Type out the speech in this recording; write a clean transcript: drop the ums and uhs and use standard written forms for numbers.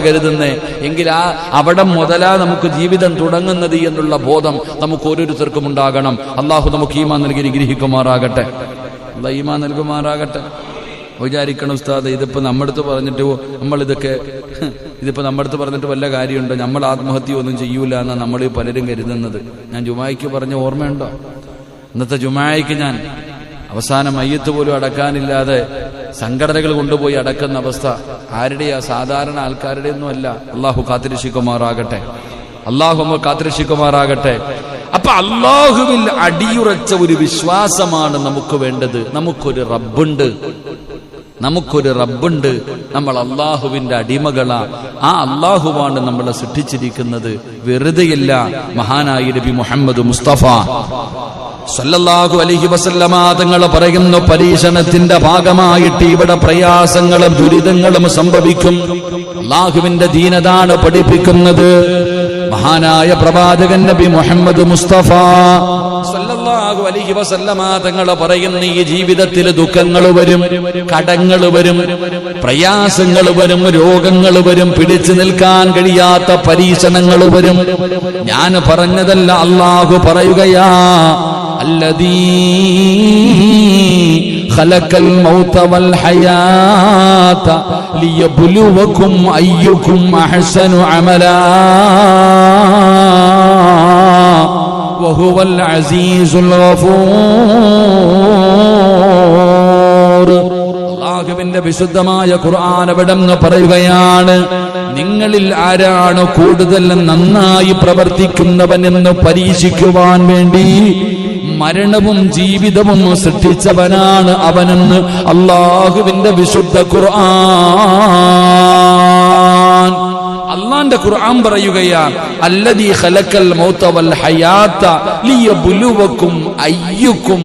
കരുതുന്നേ എങ്കിൽ അവിടെ മുതലാ നമുക്ക് ജീവിതം തുടങ്ങുന്നത് എന്നുള്ള ബോധം നമുക്ക് ഓരോരുത്തർക്കും ഉണ്ടാകണം. അള്ളാഹു നമുക്ക് ഈമാൻ നൽകി അനുഗ്രഹിക്കുമാറാകട്ടെ. അല്ലാഹു ഈമാൻ നൽകുമാറാകട്ടെ. വിചാരിക്കണം ഉസ്താദ്, ഇതിപ്പോ നമ്മടുത്ത് പറഞ്ഞിട്ട് നമ്മടുത്ത് പറഞ്ഞിട്ട് വല്ല കാര്യമുണ്ടോ? നമ്മൾ ആത്മഹത്യ ഒന്നും ചെയ്യൂല എന്നാണ് നമ്മൾ പലരും കരുതുന്നത്. ഞാൻ ജുമായ്ക്ക് പറഞ്ഞ ഓർമ്മയുണ്ടോ? ഇന്നത്തെ ജുമായ്ക്ക് ഞാൻ അവസാനം മയ്യത്ത് പോലും അടക്കാനില്ലാതെ സംഘടനകൾ കൊണ്ടുപോയി അടക്കുന്ന അവസ്ഥ ആരുടെയാ? സാധാരണ ആൾക്കാരുടെ ഒന്നും അല്ല. അള്ളാഹു കാത്തിരക്ഷിക്കുമാറാകട്ടെ. അള്ളാഹു കാത്തിരക്ഷിക്കുമാറാകട്ടെ. അപ്പൊ അള്ളാഹുവിൽ അടിയുറച്ച ഒരു വിശ്വാസമാണ് നമുക്ക് വേണ്ടത്. നമുക്കൊരു റബ്ബുണ്ട്. നമ്മൾ അള്ളാഹുവിന്റെ അടിമകളാ. ആ അള്ളാഹുവാണ് നമ്മളെ സൃഷ്ടിച്ചിരിക്കുന്നത്, വെറുതെയല്ല. മഹാനായ നബി മുഹമ്മദ് മുസ്തഫ സല്ലല്ലാഹു അലൈഹി വസല്ലമ തങ്ങൾ പറയുന്നു, പരീക്ഷണത്തിന്റെ ഭാഗമായിട്ട് ഇവിടെ പ്രയാസങ്ങളും ദുരിതങ്ങളും സംഭവിക്കും. അള്ളാഹുവിന്റെ ദീനതാണ് പഠിപ്പിക്കുന്നത്. മഹാനായ പ്രവാചകൻ നബി മുഹമ്മദ് മുസ്തഫ സല്ലല്ലാഹു അലൈഹി വസല്ലമ തങ്ങൾ പറയുന്ന, ഈ ജീവിതത്തിൽ ദുഃഖങ്ങൾ വരും, കടങ്ങൾ വരും, പ്രയാസങ്ങൾ വരും, രോഗങ്ങൾ വരും, പിടിച്ചു നിൽക്കാൻ കഴിയാത്ത പരീക്ഷണങ്ങൾ വരും. ഞാൻ പറഞ്ഞതല്ല, അള്ളാഹു പറയുകയാ, അല്ലദീ ഖലഖൽ മൗത വൽ ഹയാത ലിയബ്ലുവകും അയ്യുകും അഹ്സനു അമലാ വഹുവൽ അസീസുൽ ഗഫൂർ. അല്ലാഹുവിന്റെ വിശുദ്ധമായ ഖുർആൻ അവിടെന്ന് പറയുകയാണ്, നിങ്ങളിൽ ആരാണ് കൂടുതൽ നന്നായി പ്രവർത്തിക്കുന്നവനെന്ന് പരീക്ഷിക്കുവാൻ വേണ്ടി മരണവും ജീവിതവും സൃഷ്ടിച്ചവനാണ് അവനെന്ന് അല്ലാഹുവിന്റെ വിശുദ്ധ ഖുർആൻ. അല്ലാഹുവിന്റെ ഖുർആൻ പറയുകയാണ്, അല്ലദീ ഖലഖൽ മൗത വൽ ഹയാത ലിയബ്ലുവകും അയ്യുകും